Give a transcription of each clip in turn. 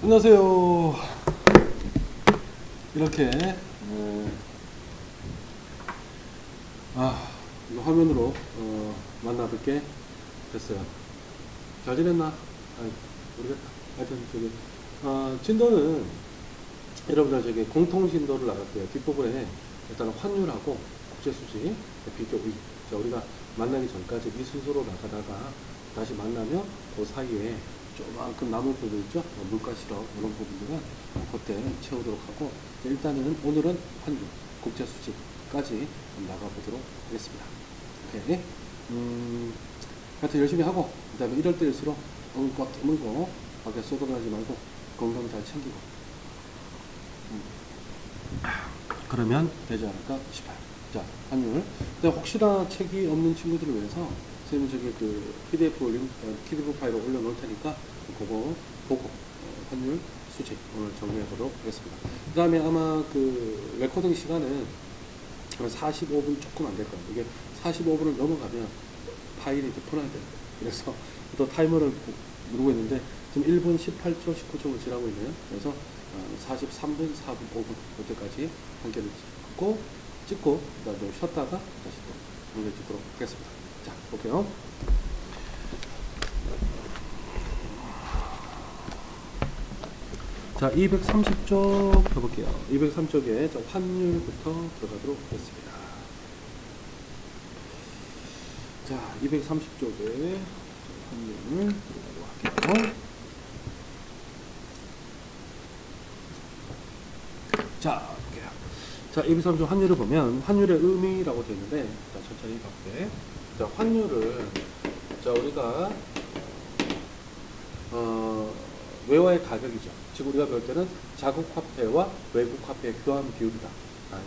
안녕하세요. 이렇게 이거 화면으로 만나뵙게 됐어요. 잘 지냈나? 모르겠다. 하여튼 진도는 여러분들 공통 진도를 나갈게요. 뒷부분에 일단 환율하고 국제수지 비교. 자, 우리가 만나기 전까지 이 순서로 나가다가 다시 만나면 그 사이에 조금만큼 남은 부분 있죠? 물가 실업 이런 부분들은 그때 채우도록 하고, 일단은 오늘은 환율, 국제수지까지 나가보도록 하겠습니다. 오케이. 하여튼 열심히 하고, 그 다음에 이럴 때일수록 꽉 뜨는 거 밖에 쏟아나지 말고 건강 잘 챙기고 그러면 되지 않을까 싶어요. 자, 환율. 근데 혹시나 책이 없는 친구들을 위해서 선생님이 PDF 파일을 올려놓을 테니까 그거 보고 환율 수지 오늘 정리해 보도록 하겠습니다. 그 다음에 아마 그 레코딩 시간은 45분 조금 안 될 거예요. 이게 45분을 넘어가면 파일이 이제 풀어야 돼요. 그래서 또 타이머를 누르고 있는데 지금 1분 18초, 19초를 지나고 있네요. 그래서 43분, 4분, 5분 이때까지 한 개를 찍고 그다음에 쉬었다가 다시 또 한개 찍도록 하겠습니다. 자, 볼게요. 자, 230쪽 펴볼게요. 203쪽에 환율부터 들어가도록 하겠습니다. 자, 230쪽에 환율을 들어가도록 할게요. 자, 230쪽 환율을 보면 환율의 의미라고 되어 있는데, 자, 천천히 볼게요. 자, 환율은 우리가 외화의 가격이죠. 지금 우리가 배울 때는 자국 화폐와 외국 화폐의 교환 비율이다.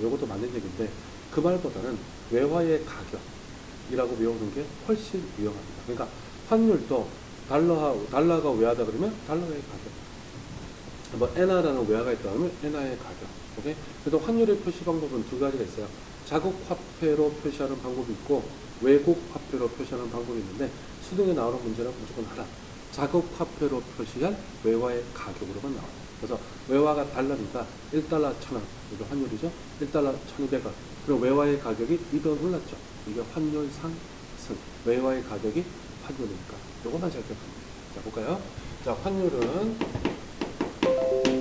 요것도 맞는 얘기인데 그 말보다는 외화의 가격이라고 외우는 게 훨씬 유용합니다. 그러니까 환율도 달러가 외화다 그러면 달러의 가격. 뭐 엔화라는 외화가 있다 그러면 엔화의 가격. 오케이? 그래도 환율의 표시 방법은 두 가지가 있어요. 자국 화폐로 표시하는 방법이 있고 외국 화폐로 표시하는 방법이 있는데, 수능에 나오는 문제는 무조건 하나. 자국 화폐로 표시한 외화의 가격으로만 나와요. 그래서 외화가 달러니까 1달러 1,000원, 이게 환율이죠. 1달러 1,200원. 그리고 외화의 가격이 200원 올랐죠. 이게 환율 상승. 외화의 가격이 환율이니까. 요것만 잘 기억합니다. 자, 볼까요? 자, 환율은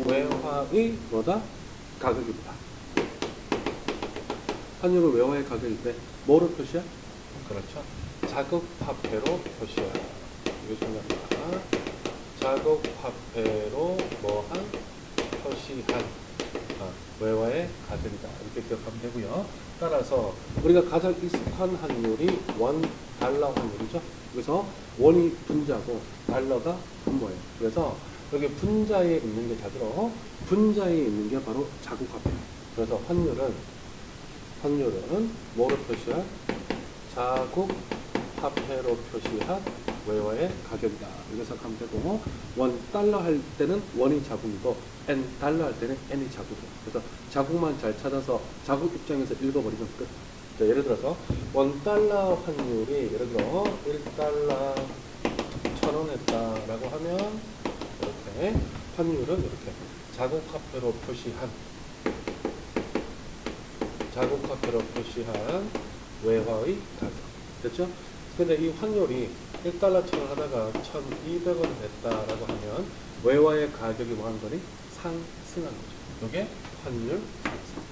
외화의 뭐다? 가격입니다. 환율은 외화의 가격일 때 뭐로 표시해? 그렇죠. 자국 화폐로 표시해요. 이게 중요합니다. 자국 화폐로 뭐한 표시한 외화의 가격이다. 이렇게 기억하면 되고요. 따라서 우리가 가장 익숙한 환율이 원 달러 환율이죠. 그래서 원이 분자고 달러가 분모예요. 그래서 여기 분자에 있는 게 자들어 분자에 있는 게 바로 자국 화폐예요. 그래서 환율은 뭐로 표시한 자국 화폐로 표시한 외화의 가격이다. 이렇게 생각하면 되고, 원 달러 할 때는 원이 자국이고 엔 달러 할 때는 엔이 자국이에요. 그래서 자국만 잘 찾아서 자국 입장에서 읽어버리면 끝. 자, 예를 들어서 원 달러 환율이 예를 들어 1달러 1,000원 했다라고 하면 이렇게 환율은 이렇게 자국 화폐로 표시한 외화의 가격. 됐죠? 근데 이 환율이 1달러 1,000원 하다가 1,200원 됐다라고 하면 외화의 가격이 뭐 하는 거니? 상승한 거죠. 이게 환율 상승.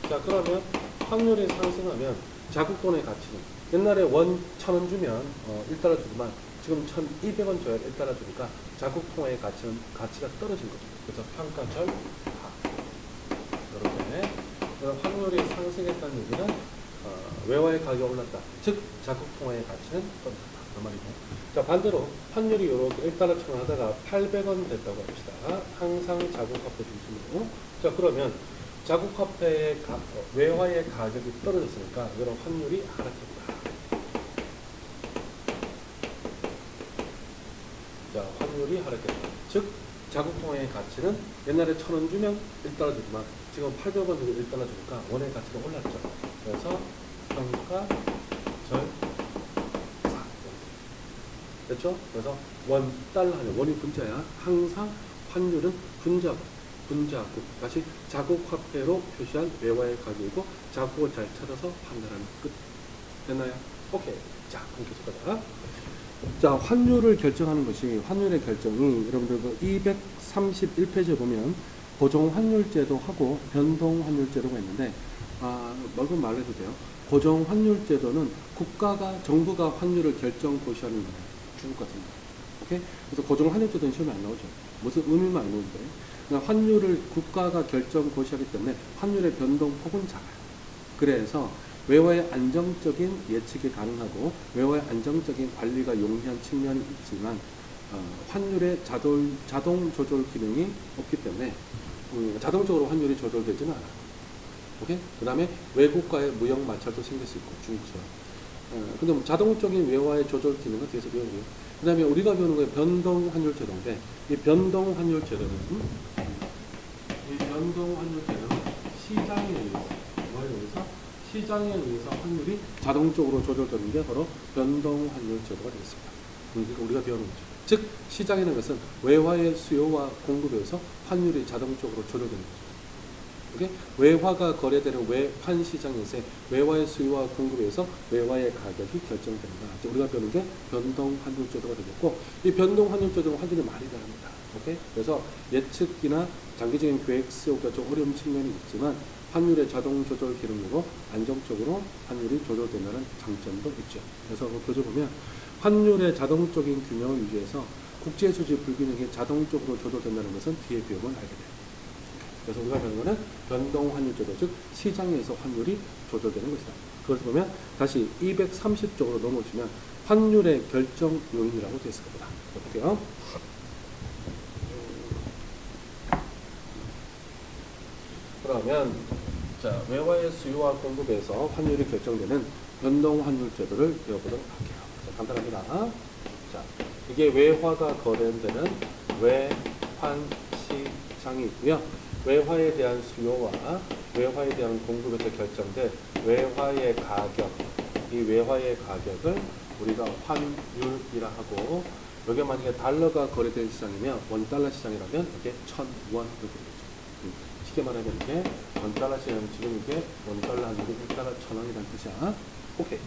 자, 그러면 환율이 상승하면 자국 돈의 가치는 옛날에 원 1,000원 주면 1달러 주지만 지금 1,200원 줘야 1달러 주니까 자국 통화의 가치가 떨어진 거죠. 그래서 평가절 하. 이렇게. 그래서 환율이 상승했다는 얘기는 외화의 가격이 올랐다. 즉 자국 통화의 가치는 떨어졌다. 그 말이고. 자, 반대로 환율이 이렇게 1달러 1,000원 하다가 800원 됐다고 합시다. 항상 자국 화폐 중심으로. 자, 그러면 자국 화폐의 외화의 가격이 떨어졌으니까 이런 환율이 하락했다. 자, 환율이 하락했다. 즉 자국 통화의 가치는 옛날에 1,000원 주면 1달러 주지만 지금 800원 주고 1달러 주니까 원의 가치가 올랐죠. 그래서 평가 절 사. 됐죠? 그래서 원 달러 환율, 원이 분자야. 항상 환율은 분자국, 다시 자국 화폐로 표시한 외화의 가격이고 자국을 잘 찾아서 판단하는 끝. 됐나요? 오케이. 자, 그럼 계속하자. 자, 환율을 결정하는 것이, 환율의 결정이 여러분들 그 231페이지에 보면 고정 환율 제도하고 변동 환율 제도가 있는데, 뭐라고 말해도 돼요. 고정 환율 제도는 정부가 환율을 결정 고시하는 거예요. 중국 같은 거. 오케이? 그래서 고정 환율 제도는 시험에 안 나오죠. 무슨 의미만 알는데, 그러니까 환율을 국가가 결정 고시하기 때문에 환율의 변동폭은 작아요. 그래서 외화의 안정적인 예측이 가능하고 외화의 안정적인 관리가 용이한 측면이 있지만 환율의 자동 조절 기능이 없기 때문에 자동적으로 환율이 조절되지는 않아요. 오케이? 그 다음에 외국과의 무역 마찰도 생길 수 있고 중국처럼. 근데 뭐 자동적인 외화의 조절 기능은 뒤에서 배우고요. 그 다음에 우리가 배우는 거에 변동 환율 제도인데 이 변동 환율 제도는 시장에 의해서 환율이 자동적으로 조절되는 게 바로 변동 환율 제도가 되겠습니다. 그러니까 우리가 배우는 거죠. 즉 시장이라는 것은 외화의 수요와 공급에 의해서 환율이 자동적으로 조절되는 거죠. 오케이? 외화가 거래되는 외환 시장에서 외화의 수요와 공급에 의해서 외화의 가격이 결정된다. 우리가 배우는 게 변동 환율 제도가 되겠고 이 변동 환율 제도는 환율이 많이 다릅니다. 오케이? 그래서 예측이나 장기적인 계획 수요가 좀 어려운 측면이 있지만 환율의 자동 조절 기능으로 안정적으로 환율이 조절된다는 장점도 있죠. 그래서 그 교재 보면 환율의 자동적인 균형을 유지해서 국제 수지 불균형이 자동적으로 조절된다는 것은 뒤에 비용을 알게 돼요. 그래서 우리가 배우는 것은 변동 환율 제도, 즉 시장에서 환율이 조절되는 것이다. 그걸 보면 다시 230쪽으로 넘어오시면 환율의 결정 요인이라고 되어 있을 겁니다. 볼게요. 그러면 자, 외화의 수요와 공급에서 환율이 결정되는 변동 환율 제도를 배워보도록 할게요. 자, 간단합니다. 자, 이게 외화가 거래되는 외환 시장이 있고요. 외화에 대한 수요와 외화에 대한 공급에서 결정된 외화의 가격, 이 외화의 가격을 우리가 환율이라 하고, 여기 만약에 달러가 거래된 시장이면 원달러 시장이라면 이게 1,000원 이렇게 되죠. 쉽게 말하면 이게 원달러 시장이면 지금 이게 원달러 환율이 1달러 1,000원이라는 뜻이야. 오케이.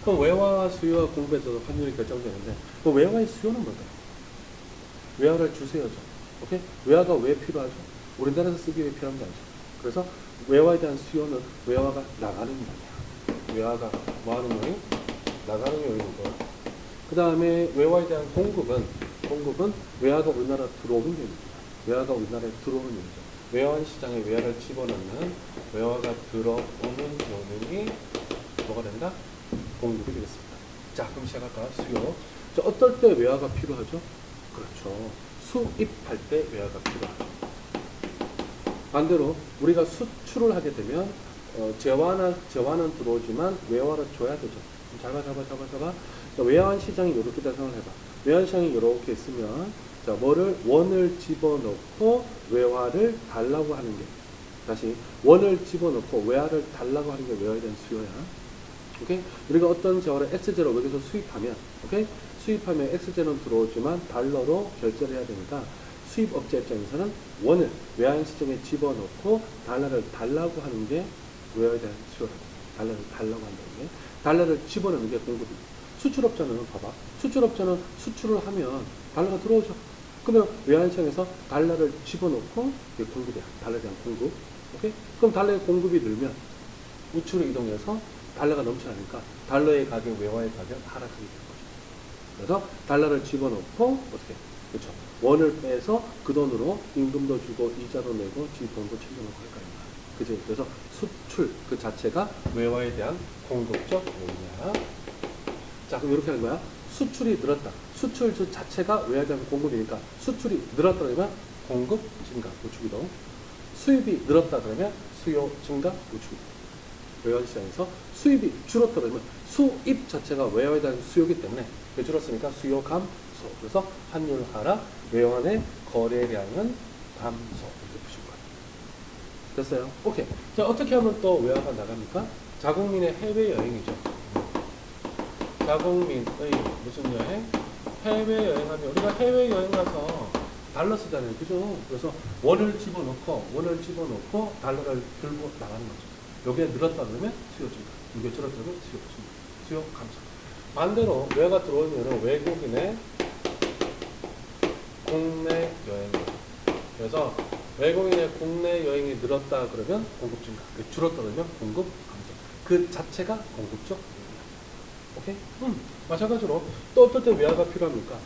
그럼 외화 수요와 공급에서 환율이 결정되는데, 그럼 외화의 수요는 뭘까요? 외화를 주세요죠. 오케이? 외화가 왜 필요하죠? 우리나라에서 쓰기 위해 필요한 게 아니죠. 그래서 외화에 대한 수요는 외화가 나가는 요인이야. 외화가 뭐 하는 요인? 나가는 요인이고. 그 다음에 외화에 대한 공급은 외화가 우리나라 들어오는 요인입니다. 외화가 우리나라에 들어오는 요인이죠. 외환 시장에 외화를 집어넣는 외화가 들어오는 요인이 뭐가 된다? 공급이 되겠습니다. 자, 그럼 시작할까? 수요. 자, 어떨 때 외화가 필요하죠? 그렇죠. 수입할 때 외화가 필요하죠. 반대로 우리가 수출을 하게 되면 재화는 들어오지만 외화를 줘야 되죠. 잡아. 자, 외환 시장이 이렇게 생각을 해봐. 외환 시장이 이렇게 있으면 자, 원을 집어넣고 외화를 달라고 하는 게, 다시 원을 집어넣고 외화를 달라고 하는 게 외화에 대한 수요야. 오케이? 우리가 어떤 재화를 X제로 여기서 수입하면, 오케이? 수입하면 X제는 들어오지만 달러로 결제를 해야 되니까 수입업체 입장에서는 원을 외환 시장에 집어넣고 달러를 달라고 하는 게 외화에 대한 수요라고. 달러를 달라고 한다는 게. 달러를 집어넣는 게 공급입니다. 수출업자는 봐봐. 수출업자는 수출을 하면 달러가 들어오죠. 그러면 외환 시장에서 달러를 집어넣고 이게 공급이야. 달러에 대한 공급. 오케이? 그럼 달러의 공급이 늘면 우측으로 이동해서 달러가 넘쳐나니까 달러의 가격, 외화의 가격 하락하게 되는 거죠. 그래서 달러를 집어넣고 어떻게? 그렇죠. 원을 빼서 그 돈으로 임금도 주고 이자도 내고 지 돈도 챙겨놓고 할 거 아닙니까? 그죠? 그래서 수출 그 자체가 외화에 대한 공급적 요인이야. 자, 그럼 이렇게 하는 거야. 수출이 늘었다. 수출 그 자체가 외화에 대한 공급이니까 수출이 늘었다 그러면 공급 증가, 우측이동. 수입이 늘었다 그러면 수요 증가, 우측이동. 외환 시장에서 수입이 줄었다 그러면 수입 자체가 외화에 대한 수요이기 때문에 줄었으니까 수요 감소. 그래서 환율 하락, 외환의 거래량은 감소. 이렇게 보시면 거예요. 됐어요? 오케이. 자, 어떻게 하면 또 외화가 나갑니까? 자국민의 해외여행이죠. 자국민의 무슨 여행? 해외여행하면 우리가 해외여행 가서 달러 쓰잖아요. 그죠? 그래서 원을 집어넣고 달러를 들고 나가는 거죠. 여기에 늘었다 그러면 수요 증가. 이게 줄었다 그러면 수요 증가. 수요 감소. 반대로 외화가 들어오면 외국인의 국내 여행. 그래서 외국인의 국내 여행이 늘었다 그러면 공급 증가. 줄었다 그러면 공급 감소. 그 자체가 공급적 여행이야. 오케이? 마찬가지로 또 어떨 때 외화가 필요합니까?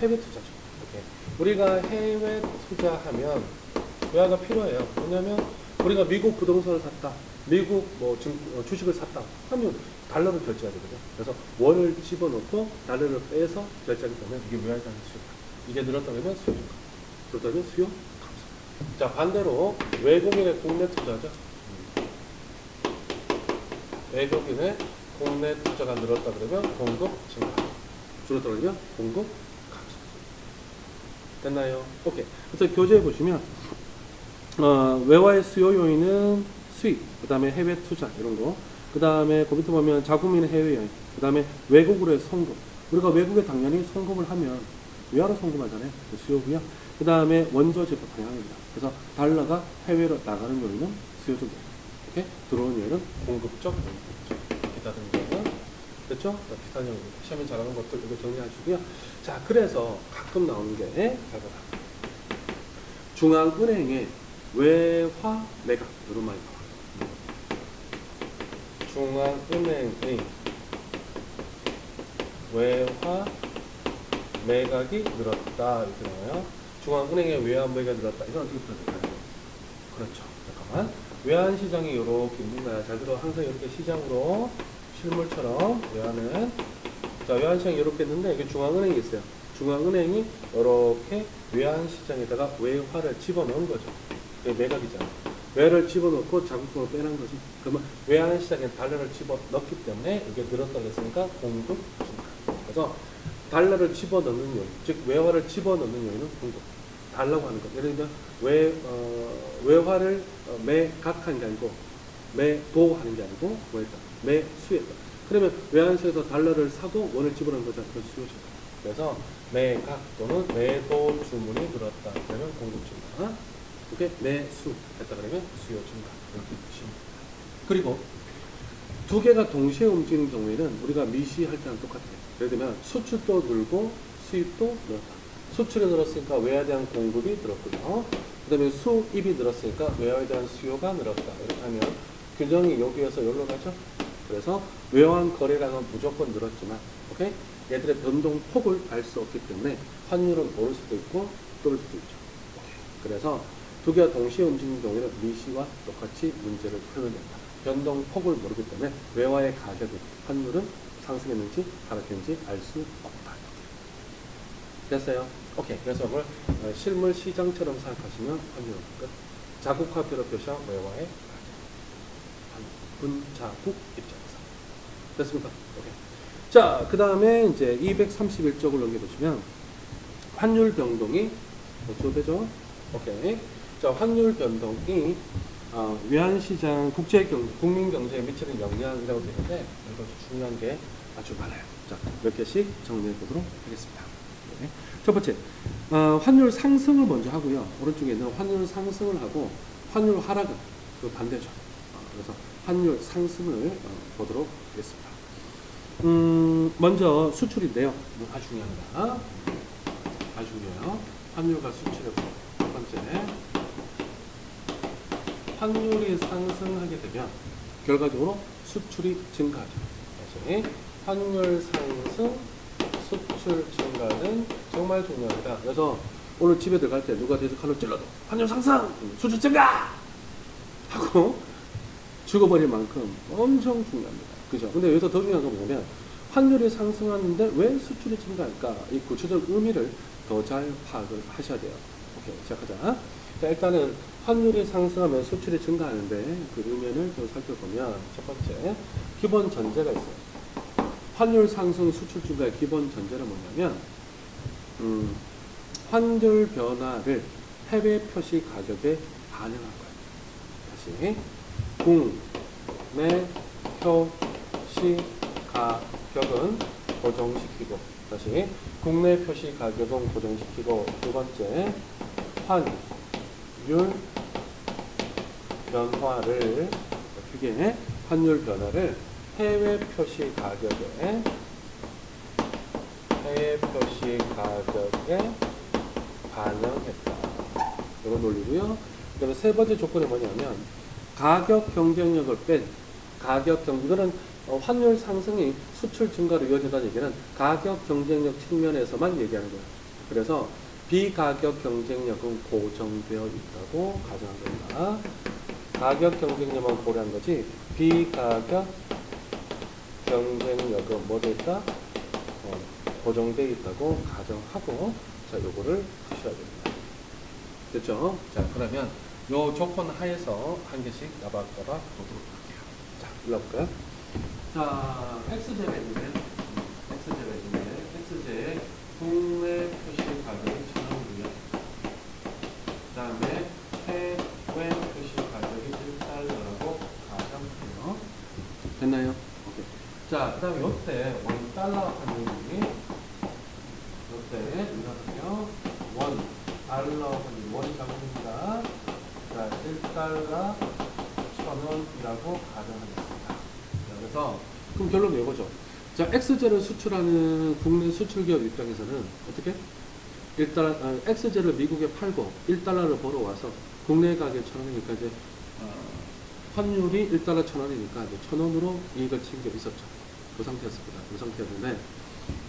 해외 투자죠. 오케이. 우리가 해외 투자하면 외화가 필요해요. 왜냐면 우리가 미국 부동산을 샀다. 미국 주식을 샀다 하면 달러를 결제해야 되거든요. 그래서 원을 집어넣고 달러를 빼서 결제하기 때문에 이게 외화에 대한 수요다. 이게 늘었다 그러면 수요 증가. 줄었다 그러면 수요 감소. 자, 반대로 외국인의 국내 투자죠. 외국인의 국내 투자가 늘었다 그러면 공급 증가. 줄었다 그러면 공급 감소. 됐나요? 오케이. 그래서 교재에 보시면 외화의 수요 요인은 수입, 그 다음에 해외 투자 이런 거, 그 다음에 그 밑에 보면 자국민의 해외여행, 그 다음에 외국으로의 송금. 우리가 외국에 당연히 송금을 하면 외화로 송금하잖아요. 그 수요고요. 그 다음에 원조 제품 방향입니다. 그래서 달러가 해외로 나가는 요인은 수요적 요인. 이렇게 들어오는 요인은 공급적 요인. 기타 등등은 됐죠? 기타 요인. 시험에 잘하는 것들 이거 정리하시고요. 자, 그래서 가끔 나오는 게 잘 봐라. 중앙은행의 외화 매각 이런 말이 나와요. 중앙은행의 외화 매각이 늘었다 이렇게 나와요. 중앙은행의 외화 매각이 늘었다. 이건 어떻게 풀어야 될까요? 그렇죠. 잠깐만. 외환시장이 이렇게 있는 거야. 잘 들어. 항상 이렇게 시장으로 실물처럼 외환은 자, 외환시장이 이렇게 있는데 이게 중앙은행이 있어요. 중앙은행이 이렇게 외환시장에다가 외화를 집어넣은 거죠. 그게 매각이잖아. 외화를 집어넣고 자국권을 빼는 거지. 그러면 외환시장에 달러를 집어넣기 때문에 이게 늘었다고 했으니까 공급 증가. 그래서 달러를 집어넣는 요인, 즉 외화를 집어넣는 요인은 공급. 달라고 하는 것. 예를 들면 외화를 매각하는 게 아니고 매도하는 게 아니고 뭐했다? 매수했다. 그러면 외환시에서 달러를 사도 원을 집어넣는 거잖아. 그 수요죠. 그래서 매각 또는 매도 주문이 늘었다. 그러면 공급 증가. 이렇게 매수했다 그러면 수요 증가. 이렇게 보시면 됩니다. 그리고 두 개가 동시에 움직이는 경우에는 우리가 미시할 때랑 똑같아요. 예를 들면 수출도 늘고 수입도 늘었다. 수출이 늘었으니까 외화에 대한 공급이 늘었고요. 그 다음에 수입이 늘었으니까 외화에 대한 수요가 늘었다. 이렇게 하면 균형이 여기에서 여기로 가죠. 그래서 외환 거래량은 무조건 늘었지만, 오케이? 얘들의 변동폭을 알 수 없기 때문에 환율은 오를 수도 있고 떨어질 수도 있죠. 오케이. 그래서 두 개가 동시에 움직이는 경우에는 미시와 똑같이 문제를 풀면 된다. 변동폭을 모르기 때문에 외화의 가격이 환율은 상승했는지 하락했는지 알 수 없다. 됐어요? 오케이. 그래서 그걸 실물 시장처럼 생각하시면 환율 끝. 자국화폐로 표시한 외화의 가격. 분자국 입장에서. 됐습니까? 오케이. 자, 그 다음에 이제 231쪽을 넘겨보시면 환율 변동이 어쩌 되죠? 오케이. 자, 환율 변동이 외환시장, 국제경제, 국민경제에 미치는 영향이라고 되는데 이거 중요한 게 아주 많아요. 자, 몇 개씩 정리해 보도록 하겠습니다. 네. 첫 번째, 환율 상승을 먼저 하고요. 오른쪽에 있는 환율 상승을 하고 환율 하락은 그 반대죠. 그래서 환율 상승을 보도록 하겠습니다. 먼저 수출인데요. 아주 중요합니다. 아주 중요해요. 환율과 수출의 첫 번째, 환율이 상승하게 되면 결과적으로 수출이 증가하죠. 다시 환율 상승, 수출 증가는 정말 중요합니다. 그래서 오늘 집에 들어갈 때 누가 뒤에서 칼로 찔러도 환율 상승, 수출 증가 하고 죽어버릴 만큼 엄청 중요합니다. 그죠? 근데 여기서 더 중요한 거 뭐냐면 환율이 상승하는데 왜 수출이 증가할까? 이 구체적 의미를 더 잘 파악을 하셔야 돼요. 오케이, 시작하자. 자, 일단은 환율이 상승하면 수출이 증가하는데 그 의미를 좀 살펴보면 첫 번째, 기본 전제가 있어요. 환율 상승, 수출 증가의 기본 전제는 뭐냐면 환율 변화를 해외 표시 가격에 반영한 거예요. 다시 국내 표시 가격은 고정시키고, 다시 국내 표시 가격은 고정시키고 두 번째 환율 변화를 어떻게 환율 변화를 해외 표시 가격에 반영했다. 이런 논리고요. 그다음에 세 번째 조건이 뭐냐면 가격 경쟁력을 뺀 이거는 환율 상승이 수출 증가로 이어진다는 얘기는 가격 경쟁력 측면에서만 얘기하는 거예요. 그래서 비가격 경쟁력은 고정되어 있다고 가정한 겁니다. 가격 경쟁력만 고려한 거지 비가격 경쟁력은 뭐 돼 있다? 고정되어 있다고 가정하고 자 요거를 푸셔야 됩니다. 됐죠? 자 그러면 요 조건 하에서 한 개씩 나박나박 보도록 할게요. 자 일러볼까요? 자 x제가 있는데 x제 국내 표시 가격이 1,000원이고요. 그 다음에 해외 표시 가격이 1달러라고 가정해요. 됐나요? 오케이. 자 그 다음에 요때 $1 환율이 요때 이렇게요. $1 환율 원이 작업입니다. 자 1달러 1,000원이라고 가정하겠습니다. 그래서 그럼 결론은 이거죠. 자, X제를 수출하는 국내 수출기업 입장에서는 어떻게? X제를 미국에 팔고 1달러를 벌어와서 국내 가격 1,000원이니까 이제 환율이 1달러 1,000원이니까 이제 1,000원으로 이익을 챙겨 있었죠. 그 상태였습니다. 그 상태였는데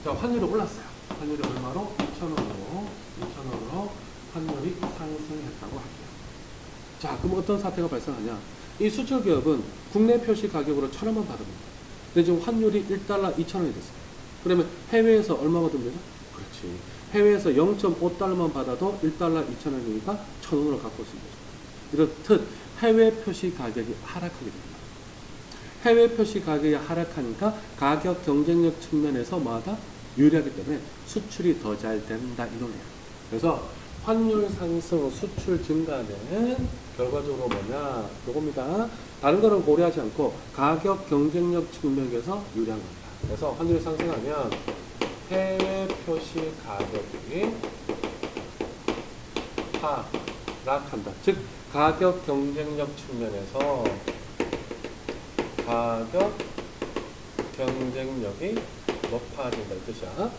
자, 환율이 올랐어요. 환율이 얼마로? 2,000원으로 환율이 상승했다고 할게요. 자, 그럼 어떤 사태가 발생하냐? 이 수출기업은 국내 표시 가격으로 1,000원만 받습니다. 근데 지금 환율이 1달러 2,000원이 됐어요. 그러면 해외에서 얼마 받으면 되죠? 그렇지. 해외에서 0.5달러만 받아도 1달러 2,000원이니까 1,000원으로 갖고 올 수 있는 거죠. 이렇듯 해외 표시 가격이 하락하게 됩니다. 해외 표시 가격이 하락하니까 가격 경쟁력 측면에서 뭐하다? 유리하기 때문에 수출이 더 잘 된다 이 논리예요. 그래서 환율 상승, 수출 증가는 결과적으로 뭐냐? 요겁니다. 다른 거는 고려하지 않고 가격 경쟁력 측면에서 유리한 겁니다. 그래서 환율이 상승하면 해외 표시 가격이 하락한다. 즉 가격 경쟁력 측면에서 가격 경쟁력이 높아진다 이 뜻이야.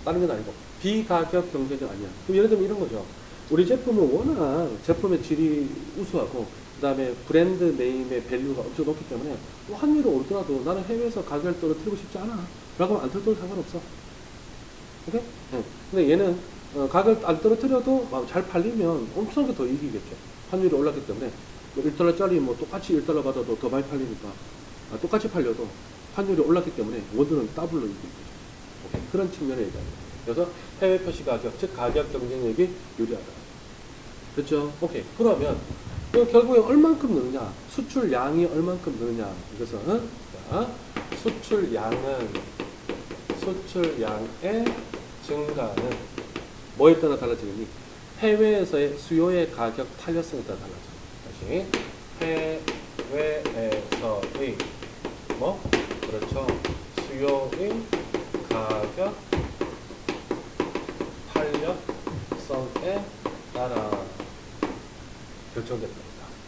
다른 건 아니고 비가격 경쟁력 아니야. 그럼 예를 들면 이런 거죠. 우리 제품은 워낙 제품의 질이 우수하고 그 다음에 브랜드 네임의 밸류가 엄청 높기 때문에 환율이 오르더라도 나는 해외에서 가격을 떨어뜨리고 싶지 않아 라고 하면 안 떨어져도 상관없어. 오케이? 네. 근데 얘는 가격을 안 떨어뜨려도 잘 팔리면 엄청나게 더 이기겠죠. 환율이 올랐기 때문에 1달러짜리 뭐 똑같이 1달러 받아도 더 많이 팔리니까 똑같이 팔려도 환율이 올랐기 때문에 원들은 더블로 이기겠죠. 오케이. 그런 측면에 얘기합니다. 그래서 해외 표시 가격, 즉 가격 경쟁력이 유리하다. 됐죠? 오케이. 그러면 결국에 얼만큼 느느냐? 수출량이 얼만큼 느느냐? 이것은 자, 수출량의 증가는 뭐에 따라 달라지겠니? 해외에서의 수요의 가격 탄력성에 따라 달라져. 다시 해외에서의 뭐? 그렇죠. 수요의 가격 탄력성에 따라 결정됩니다.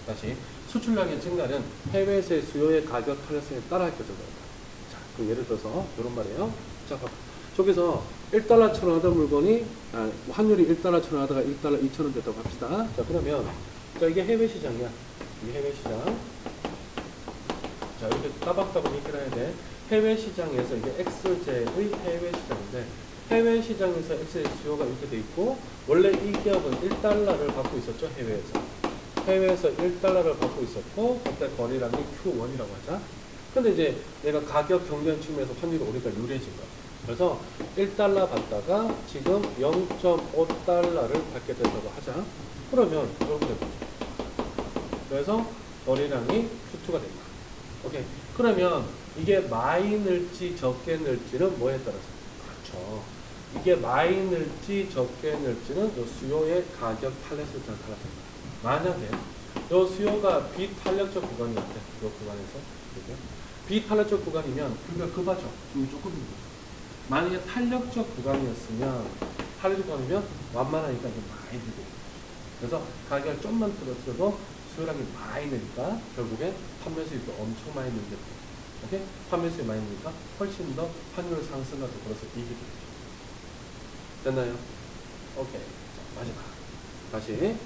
다시 수출량의 증가는 해외에서의 수요의 가격 탄력성에 따라 결정됩니다. 자, 그럼 예를 들어서 이런 말이에요. 자, 저기서 1달러 1,000원 하던 물건이 환율이 1달러 1,000원 하다가 1달러 2,000원 됐다고 합시다. 자, 그러면 자, 이게 해외 시장이야. 이게 해외 시장. 자, 이렇게 따박따박 얘기를 해야 돼. 해외 시장에서 이게 X제의 해외 시장인데 해외 시장에서 X의 수요가 이렇게 돼 있고 원래 이 기업은 1달러를 받고 있었죠. 해외에서 1달러를 받고 있었고 그때 거래량이 Q1이라고 하자. 근데 이제 얘가 가격 경쟁 측면에서 환율이 오르니까 유리해진 거야. 그래서 1달러 받다가 지금 0.5달러를 받게 된다고 하자. 그러면 이렇게 되죠. 그래서 거래량이 Q2가 됩니다. 오케이. 그러면 이게 많이 늘지 적게 늘지는 뭐에 따라서? 그렇죠. 이게 많이 늘지 적게 늘지는 요 수요의 가격 탄력성에 따라 달라집니다. 만약에 요 수요가 비탄력적 구간이었대. 요 구간에서. 그죠? 비탄력적 구간이면 그러니까 급하죠. 조금입니다. 만약에 탄력적 구간이었으면 완만하니까 좀 많이 들고 그래서 가격을 좀만 들었어도 수요량이 많이 느니까 결국에 판매 수익도 엄청 많이 늘겠고 오케이? 판매 수익이 많이 느니까 훨씬 더 환율 상승과 더불어서 이익이 되죠. 됐나요? 오케이. 자, 마지막. 다시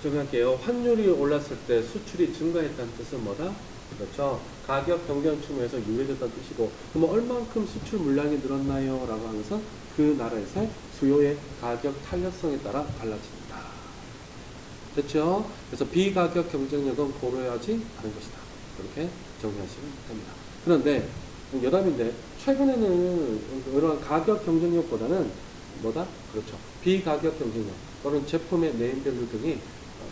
정할게요. 환율이 올랐을 때 수출이 증가했다는 뜻은 뭐다? 그렇죠. 가격 경쟁 측면에서 유리해졌다는 뜻이고 그럼 얼만큼 수출 물량이 늘었나요? 라고 하는 것은 그 나라에서의 수요의 가격 탄력성에 따라 달라집니다. 됐죠? 그래서 비가격 경쟁력은 고려하지 않은 것이다. 그렇게 정리하시면 됩니다. 그런데 여담인데 최근에는 이런 가격 경쟁력보다는 뭐다? 그렇죠. 비가격 경쟁력 또는 제품의 네임밸류 등이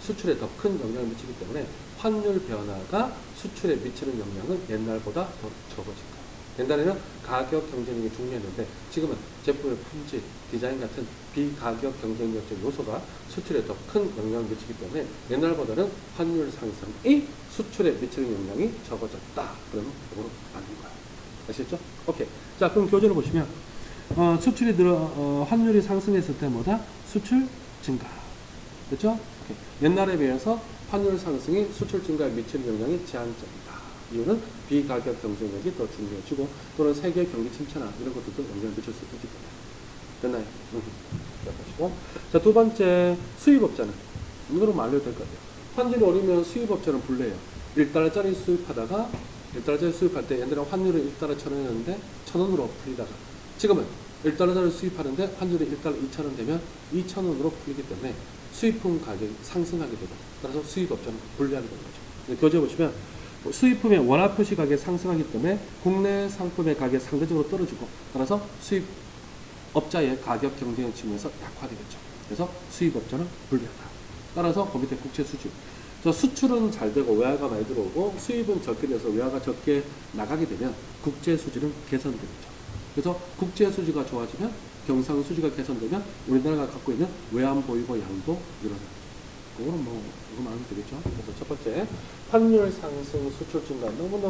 수출에 더 큰 영향을 미치기 때문에 환율 변화가 수출에 미치는 영향은 옛날보다 더 적어질 거예요. 옛날에는 가격 경쟁력이 중요했는데 지금은 제품의 품질, 디자인 같은 비가격 경쟁력적 요소가 수출에 더 큰 영향을 미치기 때문에 옛날보다는 환율 상승이 수출에 미치는 영향이 적어졌다. 그러면 이거로 맞는 거예요. 아시겠죠? 오케이. 자, 그럼 교재를 보시면 수출이 환율이 상승했을 때 뭐다? 수출 증가. 그렇죠? 오케이. 옛날에 비해서 환율 상승이 수출 증가에 미치는 영향이 제한적이다. 이유는 비가격 경쟁력이 더 중요해지고 또는 세계 경기 침체나 이런 것들도 영향을 미칠 수 있기 때문에. 됐나요? 보시고. 자, 두 번째 수입업자는 이거로 알려도 될 것 같아요. 환율이 오르면 수입업자는 불려요. 1달러짜리 수입하다가 1달러짜리 수입할 때 옛날에 환율을 1달러 1,000원이었는데 1,000원으로 풀리다가 지금은 1달러짜리 수입하는데 환율이 1달러 2,000원 되면 2,000원으로 풀리기 때문에 수입품 가격이 상승하게 되고 따라서 수입업자는 불리하게 되는 거죠. 교재 보시면 수입품의 원화 표시 가격이 상승하기 때문에 국내 상품의 가격이 상대적으로 떨어지고 따라서 수입업자의 가격 경쟁 측면에서 약화되겠죠. 그래서 수입업자는 불리하다. 따라서 그 밑에 국제 수출. 수출은 잘 되고 외화가 많이 들어오고 수입은 적게 돼서 외화가 적게 나가게 되면 국제 수지는 개선되겠죠. 그래서 국제 수지가 좋아지면 경상 수지가 개선되면 우리나라가 갖고 있는 외환 보유고 양도 늘어나요. 그거는 이거 말하면 되겠죠. 그래서 첫 번째 환율 상승 수출 증가 너무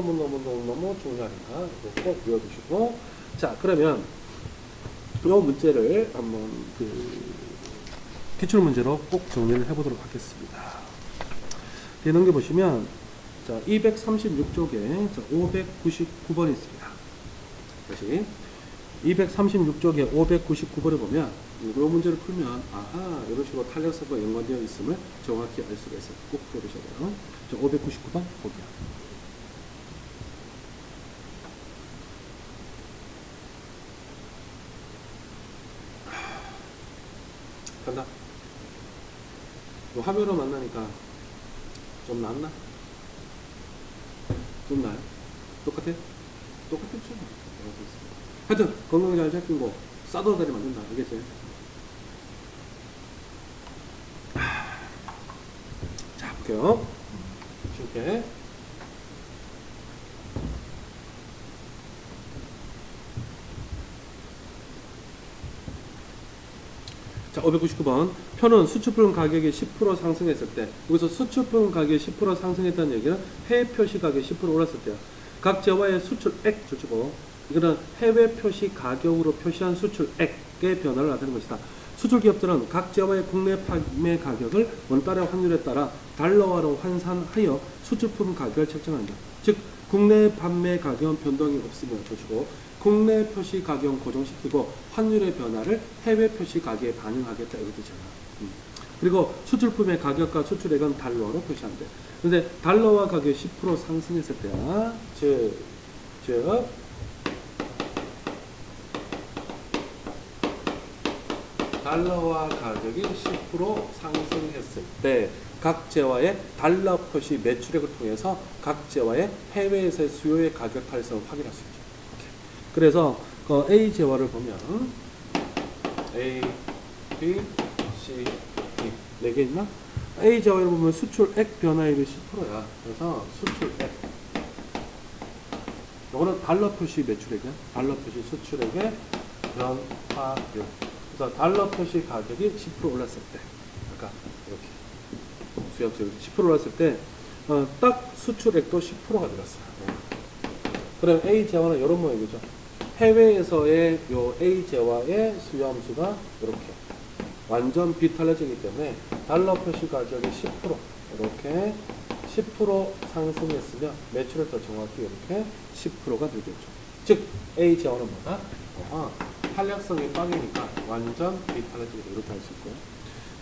중요하니까 이거 꼭 외워두시고 자 그러면 이 문제를 한번 기출 문제로 꼭 정리를 해보도록 하겠습니다. 뒤에 넘겨보시면 자 236쪽에 599번이 있습니다. 다시 236쪽에 599번을 보면 이 문제를 풀면 아하 이런 식으로 탄력성과 연관되어 있음을 정확히 알 수가 있어요. 꼭 풀어보셔야 돼요. 599번 보기요. 간다. 화면으로 만나니까 좀 낫나? 좀 나요? 똑같아? 똑같겠죠? 하여튼 건강 잘 챙기고 싸돌아다니면 안 된다. 알겠지? 자 볼게요. 쉽게 자 599번 표는 수출품 가격이 10% 상승했을 때 여기서 수출품 가격이 10% 상승했다는 얘기는 해외 표시 가격이 10% 올랐을 때요. 각 재화의 수출액 주주고 이거는 해외 표시 가격으로 표시한 수출액의 변화를 나타내는 것이다. 수출 기업들은 각 재화의 국내 판매 가격을 원달러 환율에 따라 달러화로 환산하여 수출품 가격을 책정한다. 즉 국내 판매 가격은 변동이 없으며 주시고 국내 표시 가격은 고정시키고 환율의 변화를 해외 표시 가격에 반영하겠다 이거 되잖아. 그리고 수출품의 가격과 수출액은 달러로 표시한대. 근데 달러화 가격이 10% 상승했을 때야. 즉 달러화 가격이 10% 상승했을 때 각 재화의 달러 표시 매출액을 통해서 각 재화의 해외에서의 수요의 가격 탄력성을 확인할 수 있죠. 그래서 그 A 재화를 보면 A, B, C, D 4개 있나? A 재화를 보면 수출액 변화율이 10%야. 그래서 수출액 이거는 달러 표시 매출액이야. 달러 표시 수출액의 변화율. 그래서 달러 표시 가격이 10% 올랐을 때 아까 이렇게 수역적으로 10% 올랐을 때 딱 수출액도 10%가 늘었어요. 그럼 A 재화는 이런 모양이죠. 해외에서의 요 A제와의 수요함수가 이렇게 완전 비탄력적이기 때문에 달러 표시 가격의 10% 이렇게 10% 상승했으면 매출을 더 정확히 이렇게 10%가 되겠죠. 즉 A제와는 뭐다? 탄력성이 빵이니까 완전 비탄력적이다 이렇게 할 수 있고요.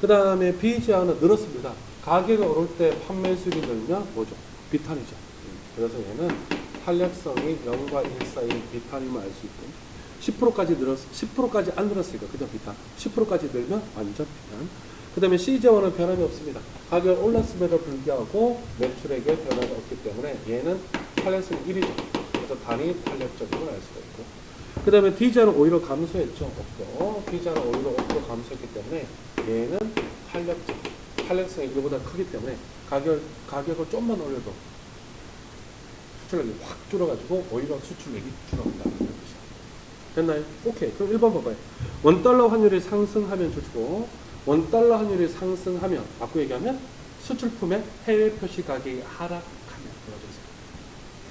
그 다음에 B제와는 늘었습니다. 가격이 오를 때 판매 수익이 늘면 뭐죠? 비탄이죠. 그래서 얘는 탄력성이 0과 1 사이인 비탄임을 알 수 있고 10%까지 늘었 10%까지 안 늘었으니까 그냥 비탄. 10%까지 늘면 완전 비탄. 그 다음에 C제와는 변함이 없습니다. 가격이 올랐음에도 불구하고 매출액에 변화가 없기 때문에 얘는 탄력성이 1이죠. 그래서 단위 탄력적임을 알 수가 있고 그 다음에 D제와는 오히려 감소했죠. 5%. D제와는 오히려 5% 감소했기 때문에 얘는 탄력적. 탄력성이 이거보다 크기 때문에 가격을 좀만 올려도 수출액이 확 줄어가지고 오히려 수출액이 줄어간다는 뜻이야. 됐나요? 오케이. 그럼 1번 봐봐요. 원달러 환율이 상승하면 좋고 원달러 환율이 상승하면 바꿔 얘기하면 수출품의 해외 표시 가격이 하락하면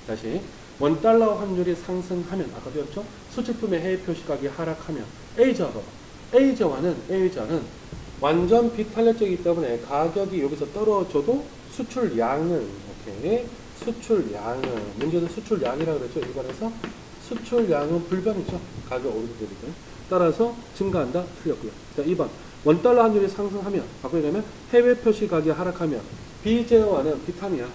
다시 원달러 환율이 상승하면 아까 배웠죠? 수출품의 해외 표시 가격이 하락하면 A제와 봐봐. A제와는 완전 비탄력적이기 때문에 가격이 여기서 떨어져도 수출량은 오케이. 수출량은 문제는 수출량이라고 그랬죠. 일반에서 수출량은 불변이죠. 가격 오르게 되니까. 따라서 증가한다. 틀렸고요. 자, 2번. 원달러 환율이 상승하면 바꾸려면 해외 표시 가격이 하락하면 B제와는 비탄이야.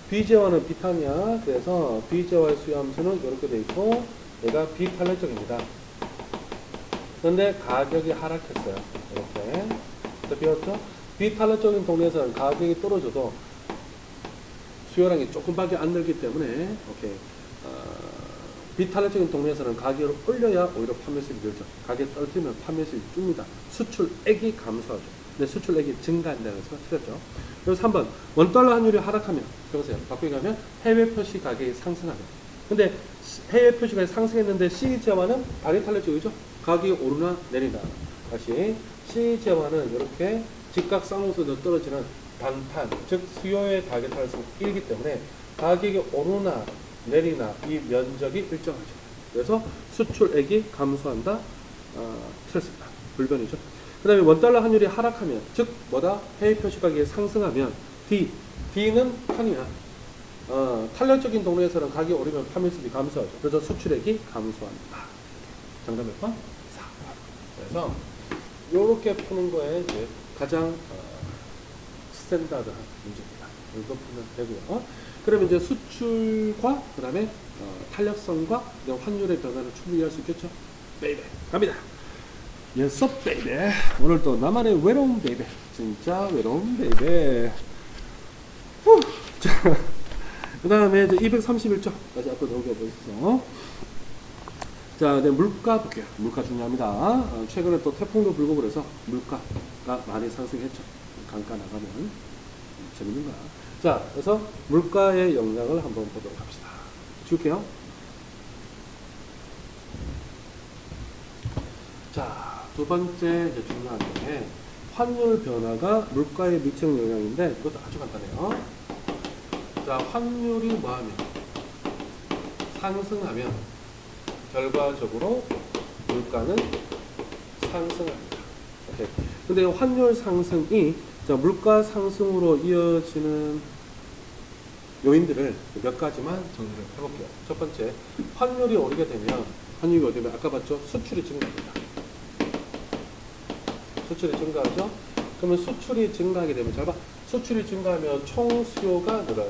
B제와는 비탄이야. 그래서 B제와의 수요함수는 이렇게 돼 있고 얘가 비탄력적입니다. 그런데 가격이 하락했어요. 이렇게. 배웠죠? 비탄력적인 동네에서는 가격이 떨어져도 수요량이 조금밖에 안 늘기 때문에 오케이. 비탄력적인 동네에서는 가격을 올려야 오히려 판매수익이 늘죠. 가격이 떨어지면 판매수익이 줍니다. 수출액이 감소하죠. 근데 수출액이 증가한다는 것은 틀렸죠. 그리고 3번 원달러 환율이 하락하면 보세요. 바꾸기 하면 해외 표시 가격이 상승하면 근데 해외 표시 가격이 상승했는데 C제와는 단위 탄력적이죠. 가격이 오르나 내린다. 다시 C제와는 이렇게 직각상으로서 떨어지는 단탄, 즉 수요의 가격 탄력성이 1이기 때문에 가격이 오르나 내리나 이 면적이 일정하죠. 그래서 수출액이 감소한다. 틀렸습니다. 불변이죠. 그 다음에 원달러 환율이 하락하면 즉 뭐다? 해외 표시 가격이 상승하면 D는 탄이야. 탄력적인 동네에서는 가격이 오르면 판매수익이 감소하죠. 그래서 수출액이 감소합니다. 정답 몇 번? 4번. 그래서 이렇게 푸는 거에 이제 가장 스탠다드한 문제입니다. 이거 풀면 되고요. 그러면 이제 수출과 그 다음에 탄력성과 환율의 변화를 충분히 할 수 있겠죠? 베이베 갑니다. Yes, baby. 오늘 또 나만의 외로운 베이베. 진짜 외로운 베이베. 자, 그 다음에 이제 231쪽 다시 앞으로 넘겨보시죠. 자, 네, 물가 볼게요. 물가 중요합니다. 최근에 또 태풍도 불고 그래서 물가가 많이 상승했죠. 강가 나가면 재밌는 거야. 자, 그래서 물가의 영향을 한번 보도록 합시다. 지울게요. 자, 두 번째 이제 중요한 게 환율 변화가 물가에 미치는 영향인데 이것도 아주 간단해요. 자, 환율이 뭐하면 상승하면 결과적으로 물가는 상승합니다. 오케이. 근데 환율 상승이 자, 물가 상승으로 이어지는 요인들을 몇 가지만 정리를 해볼게요. 첫 번째, 환율이 오르게 되면 아까 봤죠? 수출이 증가합니다. 수출이 증가하죠? 그러면 수출이 증가하게 되면 잘 봐. 수출이 증가하면 총 수요가 늘어요.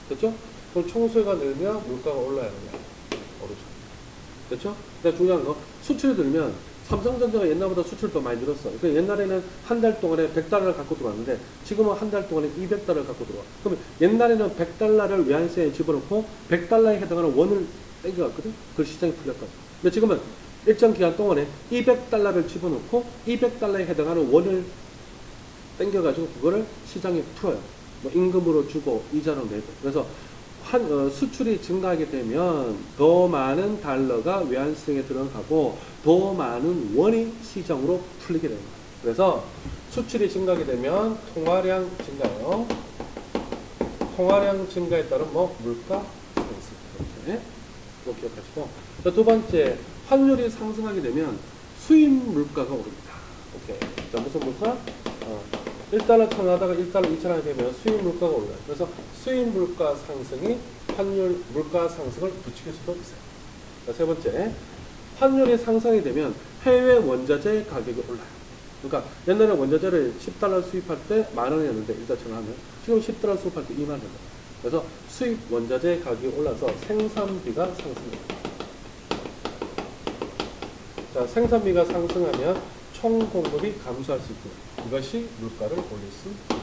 됐죠? 그럼 총 수요가 늘면 물가가 올라야 하느냐? 오르죠. 됐죠? 근데 중요한 거, 수출이 늘면 삼성전자가 옛날보다 수출 더 많이 늘었어. 그러니까 옛날에는 한 달 동안에 100달러를 갖고 들어왔는데 지금은 한 달 동안에 200달러를 갖고 들어와. 그러면 옛날에는 100달러를 외환시장에 집어넣고 100달러에 해당하는 원을 땡겨갔거든. 그 시장이 풀렸거든. 근데 지금은 일정 기간 동안에 200달러를 집어넣고 200달러에 해당하는 원을 땡겨가지고 그거를 시장에 풀어요. 뭐 임금으로 주고 이자로 내고. 그래서 수출이 증가하게 되면 더 많은 달러가 외환시장에 들어가고 더 많은 원이 시장으로 풀리게 됩니다. 그래서 수출이 증가하게 되면 통화량 증가요. 통화량 증가에 따른 물가 상승. 이렇게 꼭 기억하시고 자, 두 번째, 환율이 상승하게 되면 수입 물가가 오릅니다. 오케이. 자, 무슨 물가? 1달러 1,000원 하다가 1달러 2,000원 하게 되면 수입 물가가 오릅니다. 그래서 수입 물가 상승이 환율 물가 상승을 부추길 수도 있어요. 자, 세 번째, 환율이 상승이 되면 해외 원자재 가격이 올라요. 그러니까 옛날에 원자재를 10달러 수입할 때 10,000원이었는데 1달러처럼 하면 지금 10달러 수입할 때 20,000원. 그래서 수입 원자재 가격이 올라서 생산비가 상승합니다. 자, 생산비가 상승하면 총 공급이 감소할 수 있고 이것이 물가를 올릴 수 있다.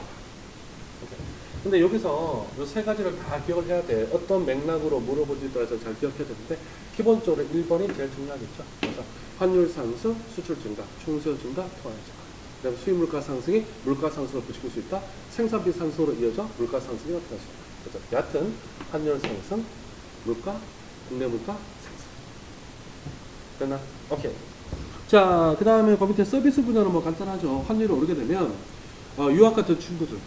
근데 여기서 이 세 가지를 다 기억을 해야 돼. 어떤 맥락으로 물어보지에 따라서 잘 기억해야 되는데 기본적으로 1번이 제일 중요하겠죠. 그래서 환율 상승, 수출 증가, 총수요 증가, 통화 증가. 그다음에 수입 물가 상승이 물가 상승을 부추길 수 있다. 생산비 상승으로 이어져 물가 상승이 나타날 수 있다. 그래서 여하튼 환율 상승, 물가, 국내 물가 상승. 됐나? 오케이. 자, 그 다음에 그 밑에 서비스 분야는 뭐 간단하죠. 환율이 오르게 되면 유학 같은 친구들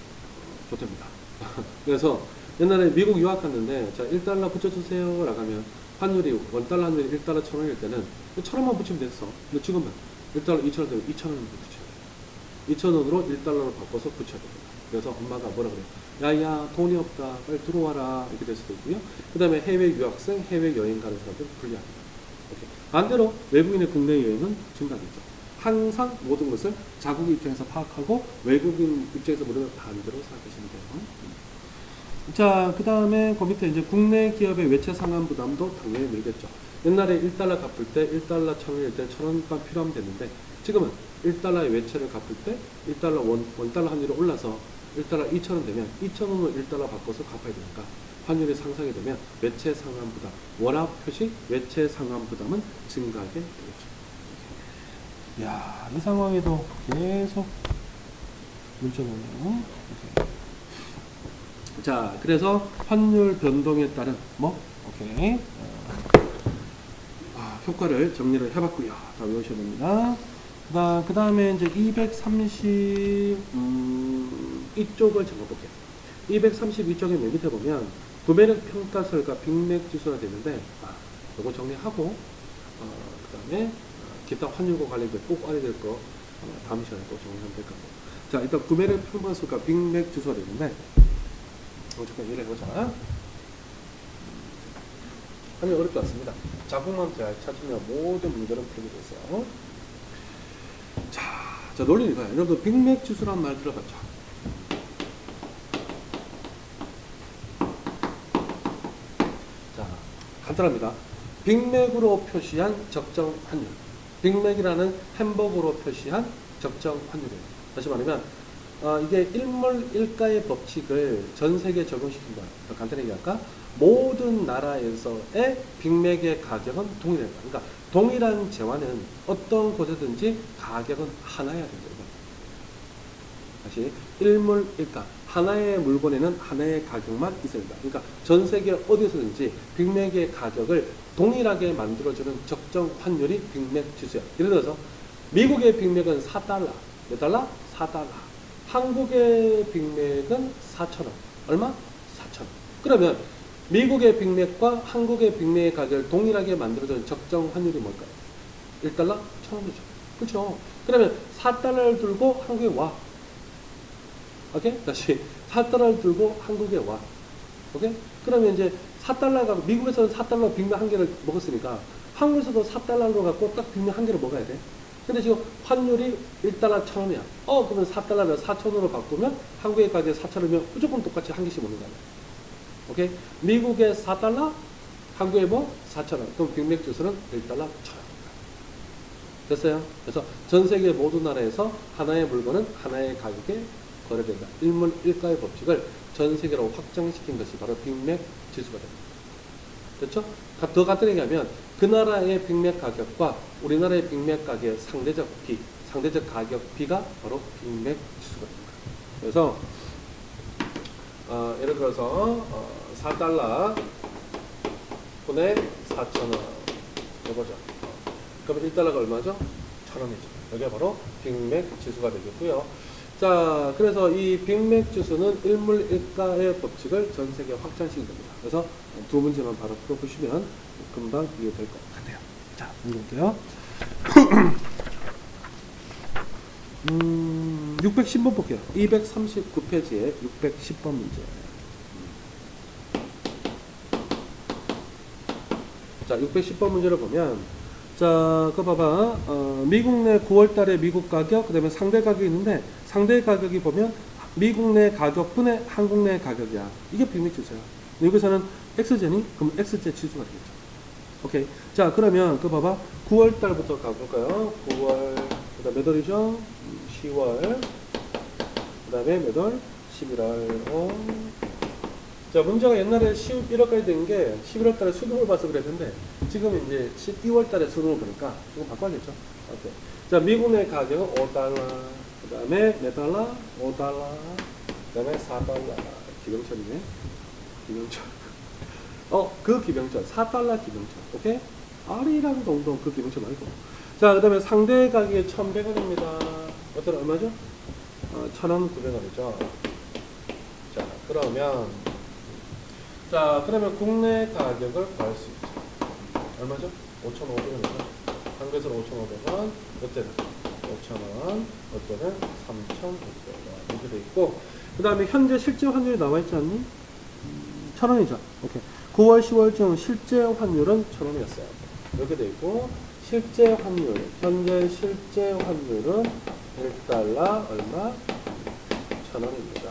좋답니다. 그래서 옛날에 미국 유학 갔는데 자 1달러 붙여주세요 라고 하면 환율이 원달러 환율이 1달러 1,000원일 때는 1,000원만 붙이면 됐어. 근데 지금은 1달러 2,000원 되면 2,000원을 붙여야 돼. 2,000원으로 1달러로 바꿔서 붙여야 됩니다. 그래서 엄마가 뭐라 그래요? 야야 돈이 없다 빨리 들어와라 이렇게 될 수도 있고요. 그 다음에 해외 유학생 해외 여행 가는 사람들 불리합니다. 오케이. 반대로 외국인의 국내 여행은 증가하겠죠. 항상 모든 것을 자국 입장에서 파악하고 외국인 입장에서 모르면 반대로 생각하시면 돼요. 자, 그 다음에 그 밑에 이제 국내 기업의 외채 상환 부담도 당연히 늘겠죠. 옛날에 1달러 갚을 때 1달러 1,000원일 때 1,000원만 필요하면 됐는데 지금은 1달러의 외채를 갚을 때 1달러 원달러 환율이 올라서 1달러 2,000원 되면 2,000원으로 1달러 바꿔서 갚아야 되니까 환율이 상승이 되면 외채 상환 부담, 워낙 표시 외채 상환 부담은 증가하게 되겠죠. 야, 이 상황에도 계속 문자가 오네요. 자, 그래서 환율 변동에 따른 뭐 오케이 효과를 정리를 해봤고요. 다 외우셔야 됩니다. 그 다음에 이제 230 이쪽을 적어볼게요. 232쪽에 맨 밑에 보면 구매력 평가설과 빅맥 지수가 되는데 이거 정리하고 그 다음에 기타 환율과 관련된 꼭 알아야 될 거 다음 시간에 꼭 정리하면 될 것 같고. 자, 일단 구매력 평가설과 빅맥 지수가 되는데 잠깐 이해를 해보자. 하면 어렵지 않습니다. 자국만 잘 찾으면 모든 문제는 풀게 됐어요. 자, 논리는 이거예요. 여러분들 빅맥 지수란 말 들어봤죠? 자, 간단합니다. 빅맥으로 표시한 적정 환율. 빅맥이라는 햄버거로 표시한 적정 환율이에요. 다시 말하면 이게 일몰일가의 법칙을 전 세계에 적용시킨다. 더 간단히 얘기할까? 모든 나라에서의 빅맥의 가격은 동일합니다. 그러니까 동일한 재화는 어떤 곳에든지 가격은 하나여야 된다. 다시 일몰일가. 하나의 물건에는 하나의 가격만 있어야 된다. 그러니까 전 세계 어디서든지 빅맥의 가격을 동일하게 만들어주는 적정 환율이 빅맥 지수야. 예를 들어서 미국의 빅맥은 4달러. 몇 달러? 4달러. 한국의 빅맥은 4,000원. 얼마? 4,000원. 그러면 미국의 빅맥과 한국의 빅맥의 가격을 동일하게 만들어주는 적정 환율이 뭘까요? 1달러? 1,000원이죠. 그렇죠? 그러면 4달러를 들고 한국에 와. 오케이? 다시 4달러를 들고 한국에 와. 오케이? 그러면 이제 4달러가 미국에서는 4달러 빅맥 한 개를 먹었으니까 한국에서도 4달러로 갖고 딱 빅맥 한 개를 먹어야 돼. 근데 지금 환율이 1달러 1,000원이야. 그러면 4달러를 4,000원으로 바꾸면 한국의 가격이 4,000원이면 무조건 똑같이 한 개씩 먹는 거야. 오케이? 미국의 4달러, 한국의 뭐 4,000원. 그럼 빅맥 지수는 1달러 1,000원. 됐어요? 그래서 전 세계 모든 나라에서 하나의 물건은 하나의 가격에 거래된다. 일몰일가의 법칙을 전 세계로 확장시킨 것이 바로 빅맥 지수가 됩니다. 됐죠? 더 간단히 얘기하면 그 나라의 빅맥 가격과 우리나라의 빅맥 가격의 상대적 비, 상대적 가격 비가 바로 빅맥 지수가 됩니다. 그래서 예를 들어서 4달러 분의 4,000원 해보죠. 그럼 1달러가 얼마죠? 1,000원이죠. 여기가 바로 빅맥 지수가 되겠고요. 자, 그래서 이 빅맥 지수는 일몰일가의 법칙을 전 세계에 확장시킨 겁니다. 그래서 두 문제만 바로 풀어보시면 금방 이해될 것 같아요. 자, 읽어볼게요. 610번 볼게요. 239페이지에 610번 문제. 자, 610번 문제를 보면, 자, 그거 봐봐. 미국 내 9월 달에 미국 가격, 그 다음에 상대 가격이 있는데, 상대 가격이 보면, 미국 내 가격 분의 한국 내 가격이야. 이게 빅맥지수야. 여기서는 X제니? 그럼 X제 지수가 되겠죠. 오케이. 자, 그러면 그거 봐봐. 9월 달부터 가볼까요? 9월, 그 다음 몇 월이죠? 10월, 그 다음에 몇 월? 11월. 자, 문제가 옛날에 11월까지 된 게 11월 달에 수능을 봐서 그랬는데 지금 이제 12월 달에 수능을 보니까 이거 바꿔야겠죠. 오케이. 자, 미국 내 가격은 5달러, 그 다음에 몇 달러? 5달러, 그 다음에 4달러. 기병철이네. 기병철. 그 기병철. 4달러 기병철. 오케이? R이랑 동동 그 기병철 말고. 자, 그 다음에 상대 가격이 1,100원입니다. 어떤 얼마죠? 1,000원 900원이죠. 자, 그러면 국내 가격을 구할 수 있죠. 얼마죠? 5,500원이죠. 한국에서는 5,500원, 이때는 5,000원, 이때는 3,600원. 이렇게 돼 있고, 그 다음에 현재 실제 환율이 나와 있지 않니? 1,000원이죠. 오케이. 9월, 10월 중 실제 환율은 1,000원이었어요. 이렇게 돼 있고, 실제 환율, 현재 실제 환율은 1달러 얼마? 1,000원입니다.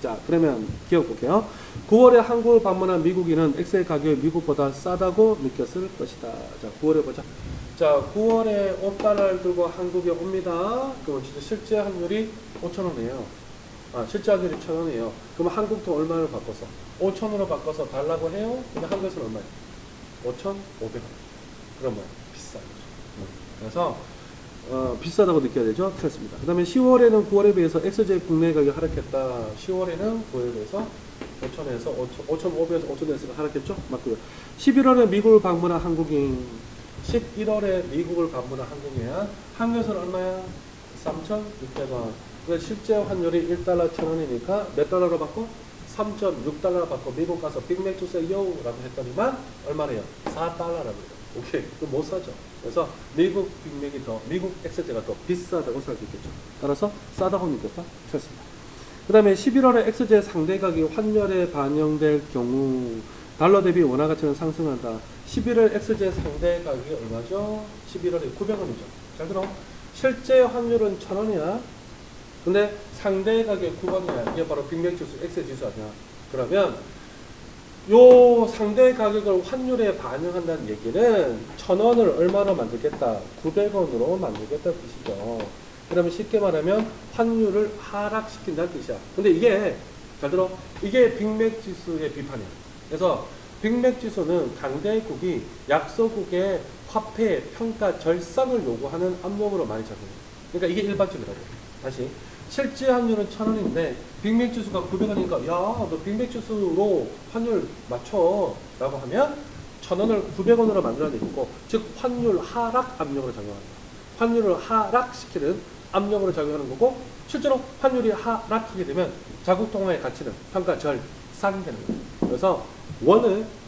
자, 그러면 기억 볼게요. 9월에 한국을 방문한 미국인은 X의 가격이 미국보다 싸다고 느꼈을 것이다. 자, 9월에 보자. 자, 9월에 5달러를 들고 한국에 옵니다. 그럼 진짜 실제 환율이 5,000원이에요. 실제 환율이 1,000원이에요. 그럼 한국 돈 얼마를 바꿔서? 5,000원으로 바꿔서 달라고 해요? 근데 한국에서는 얼마예요? 5,500원. 그럼 뭐야? 비싸죠. 그래서 비싸다고 느껴야 되죠? 그렇습니다. 그 다음에 10월에는 9월에 비해서 X제 국내 가격이 하락했다. 10월에는 9월에 비해서 5,000에서 5,500에서 5,000에서 하락했죠? 맞고요. 11월에 미국을 방문한 한국인, 11월에 미국을 방문한 한국인이야. 한국에서는 얼마야? 3,600원. 그래서 실제 환율이 1달러 1,000원이니까 몇 달러로 바꿔? 3.6달러로 바꿔 미국 가서 빅맥 주세요 라고 했더니만 얼마래요? 4달러라고 해요. 오케이. 그럼 못 사죠. 그래서 미국 빅맥이 미국 X제가 더 비싸다고 살 수 있겠죠. 따라서 싸다고 느꼈다? 그렇습니다. 그 다음에 11월에 X제 상대 가격이 환율에 반영될 경우 달러 대비 원화 가치는 상승한다. 11월 X제 상대 가격이 얼마죠? 11월에 900원이죠. 잘 들어. 실제 환율은 1,000원이야. 근데 상대 가격이 9원이야. 이게 바로 빅맥 지수, X 지수 아니야. 그러면 요 상대 가격을 환율에 반영한다는 얘기는 1,000원을 얼마로 만들겠다? 900원으로 만들겠다는 뜻이죠. 그러면 쉽게 말하면 환율을 하락시킨다는 뜻이야. 근데 이게 잘 들어. 이게 빅맥 지수의 비판이야. 그래서 빅맥 지수는 강대국이 약소국의 화폐 평가 절상을 요구하는 암목으로 많이 작용해. 그러니까 이게 일반적이라고. 다시. 실제 환율은 1,000원인데 빅맥 지수가 900원이니까 야, 너 빅맥 지수로 환율 맞춰 라고 하면 1,000원을 900원으로 만들어야 되고, 즉 환율 하락 압력으로 작용한다. 환율을 하락시키는 압력으로 작용하는 거고, 실제로 환율이 하락하게 되면 자국 통화의 가치는 평가 절상이 되는 거예요. 그래서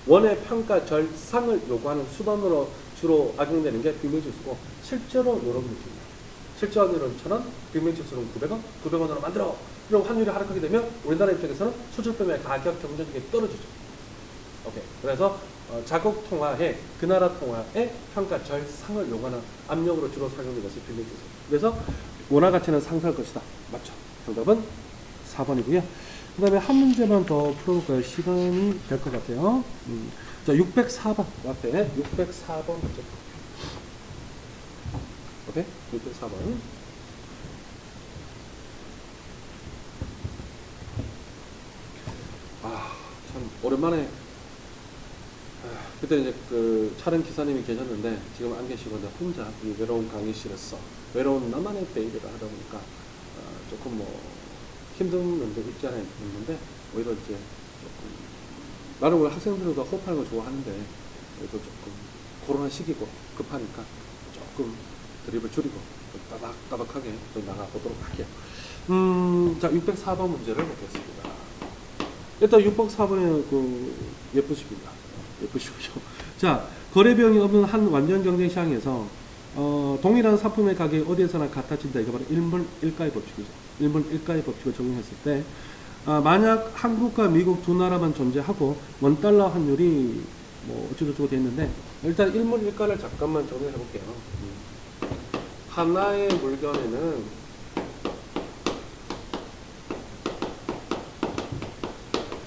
원의 평가 절상을 요구하는 수단으로 주로 악용되는 게 빅맥 지수고, 실제로 이런 느낌입니다. 실제 환율은 1,000원, 빅맥 지수는 900원, 900원으로 만들어. 그럼 환율이 하락하게 되면 우리나라 입장에서는 수출품의 가격 경쟁력이 떨어지죠. 오케이. 그래서 자국 통화에, 그 나라 통화의 평가 절상을 요구하는 압력으로 주로 사용되는 것이 빅맥 지수. 그래서 원화 가치는 상승할 것이다. 맞죠? 정답은 4번이고요. 그 다음에 한 문제만 더 풀어볼까요? 시간이 될 것 같아요. 자, 604번. 앞에 604번 문제. 오케이? 604번. 참, 오랜만에, 그때 이제 그 촬영 기사님이 계셨는데, 지금 안 계시고, 이제 혼자 이 외로운 강의실에서, 외로운 나만의 베이비를 하다 보니까, 조금 뭐, 힘든 면도 있지 않아 있는데, 오히려 이제 조금, 나는 원래 학생들과 호흡하는 걸 좋아하는데, 그래도 조금, 코로나 시기고, 급하니까, 조금, 드립을 줄이고 따박따박하게 또 나가보도록 할게요. 자, 604번 문제를 보겠습니다. 일단 604번에 그 예쁘십니다. 예쁘시고요. 자, 거래 비용이 없는 한 완전 경쟁 시장에서 동일한 상품의 가격이 어디에서나 같아진다. 이거 바로 일문일가의 법칙이죠. 일문일가의 법칙을 적용했을 때 만약 한국과 미국 두 나라만 존재하고 원달러 환율이 뭐 어쩌고저쩌고 돼 있는데 일단 일문일가를 잠깐만 정리해 볼게요. 하나의 물건에는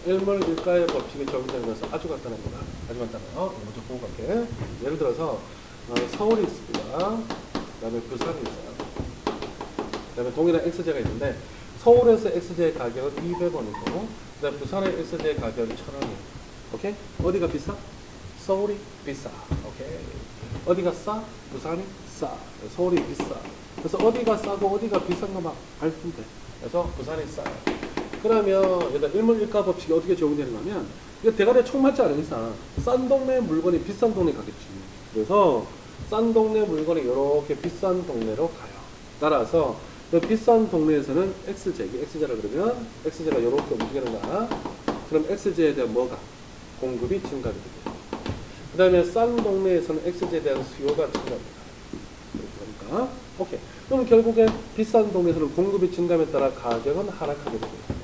일문일가의 법칙이 적용되는 것은 아주 간단합니다. 아주 간단해요. 먼저 보고 갈게. 예를 들어서 서울이 있습니다. 그 다음에 부산이 있어요. 그 다음에 동일한 X제가 있는데 서울에서 X제의 가격은 200원이고 그 다음에 부산의 X제의 가격이 1000원이에요. 오케이? 어디가 비싸? 서울이 비싸. 오케이? 어디가 싸? 부산이 싸. 서울이 비싸. 그래서 어디가 싸고 어디가 비싼 거만 알면 돼. 그래서 부산이 싸요. 그러면 일단 일문일가 법칙이 어떻게 적용되는가 하면 이거 대가리에 총 맞지 않은 이상 싼 동네 물건이 비싼 동네 가겠지. 그래서 싼 동네 물건이 이렇게 비싼 동네로 가요. 따라서 그 비싼 동네에서는 X제, X제라 그러면 X제가 이렇게 움직이는가. 그럼 X제에 대한 뭐가? 공급이 증가하게 됩니다. 그 다음에 싼 동네에서는 X제에 대한 수요가 증가합니다. 그러니까 오케이. 그럼 결국에 비싼 동네에서는 공급이 증가함에 따라 가격은 하락하게 됩니다.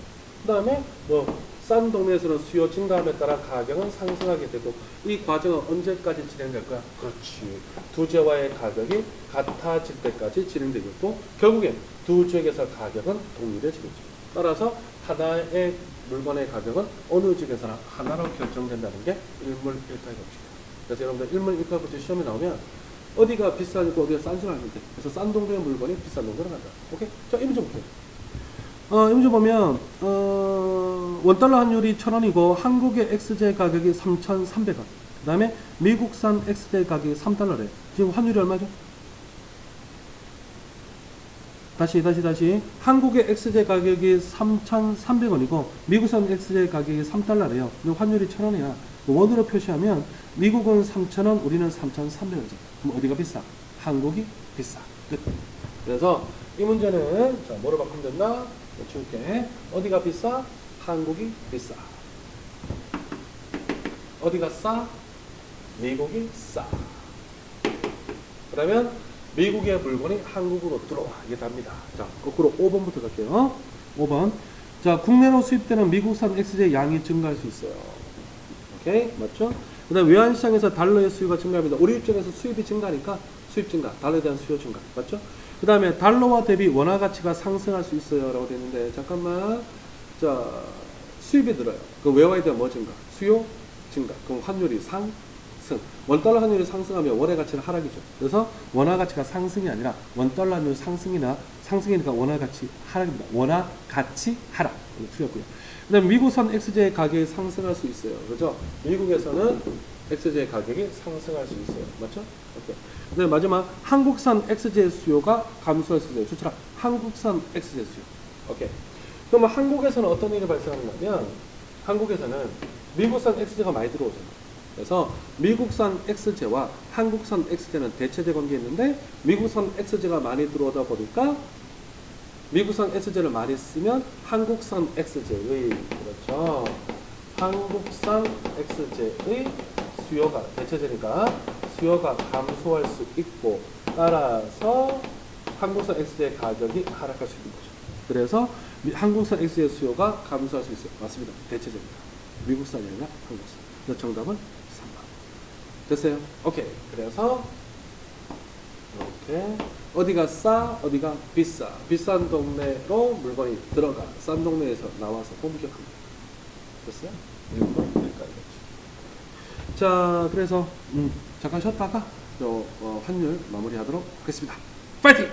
그 다음에 뭐 싼 동네에서는 수요 증가함에 따라 가격은 상승하게 되고 이 과정은 언제까지 진행될 거야? 그렇지. 두 지역의 가격이 같아질 때까지 진행되겠고 결국엔 두 지역에서 가격은 동일해지겠죠. 따라서 하나의 물건의 가격은 어느 지역에서나 하나로 결정된다는 게 일문일가의 법칙이에요. 그래서 여러분들 일문일가 법칙 시험에 나오면 어디가 비싸고 어디가 싼 줄 알면 돼. 그래서 싼 동네의 물건이 비싼 동네로 간다. 오케이? 자, 이문 좀 볼게요. 이문 좀 보면 원달러 환율이 1000원이고 한국의 XJ 가격이 3,300원. 그 다음에 미국산 XJ 가격이 3달러래. 지금 환율이 얼마죠? 다시. 한국의 XJ 가격이 3,300원이고 미국산 XJ 가격이 3달러래요. 환율이 1000원이야. 원으로 표시하면 미국은 3,000원, 우리는 3,300원이죠. 그럼 어디가 비싸? 한국이 비싸. 끝. 그래서 이 문제는 자 뭐로 바꾸면 된다? 치울게. 어디가 비싸? 한국이 비싸. 어디가 싸? 미국이 싸. 그러면 미국의 물건이 한국으로 들어와. 이게 답니다. 자, 거꾸로 5번부터 갈게요. 5번. 자, 국내로 수입되는 미국산 XJ 양이 증가할 수 있어요. 오케이? 맞죠? 그 다음 외환시장에서 달러의 수요가 증가합니다. 우리 입장에서 수입이 증가하니까 수입 증가, 달러에 대한 수요 증가. 맞죠? 그 다음에 달러와 대비 원화 가치가 상승할 수 있어요. 라고 되어 있는데, 잠깐만. 자, 수입이 늘어요. 그럼 외화에 대한 뭐 증가? 수요 증가. 그럼 환율이 상승. 원달러 환율이 상승하면 원의 가치는 하락이죠. 그래서 원화 가치가 상승이 아니라 원달러 환율 상승이니까 원화 가치 하락입니다. 원화 가치 하락. 틀렸고요. 그 다음에 미국산 XJ 가격이 상승할 수 있어요. 그죠? 미국에서는 XJ 가격이 상승할 수 있어요. 맞죠? 오케이. 그 다음에 마지막, 한국산 XJ 수요가 감소할 수 있어요. 좋더라. 한국산 XJ 수요. 오케이. 그러면 한국에서는 어떤 일이 발생하냐면, 한국에서는 미국산 XJ가 많이 들어오잖아요. 그래서 미국산 XJ와 한국산 XJ는 대체제 관계에 있는데, 미국산 XJ가 많이 들어오다 보니까 미국산 XJ를 많이 쓰면 한국산 XJ의, 그렇죠, 한국산 XJ의 수요가, 대체제니까 수요가 감소할 수 있고, 따라서 한국산 XJ의 가격이 하락할 수 있는 거죠. 그래서 한국산 XJ의 수요가 감소할 수 있어요. 맞습니다. 대체제입니다. 미국산이 아니라 한국산. 그래서 정답은 3번. 됐어요? 오케이. 그래서 이렇게 어디가 싸, 어디가 비싸. 비싼 동네로 물건이 들어가. 싼 동네에서 나와서 공격합니다. 됐어요? 1번 여기까지. 자, 그래서 잠깐 쉬었다가 환율 마무리하도록 하겠습니다. 파이팅!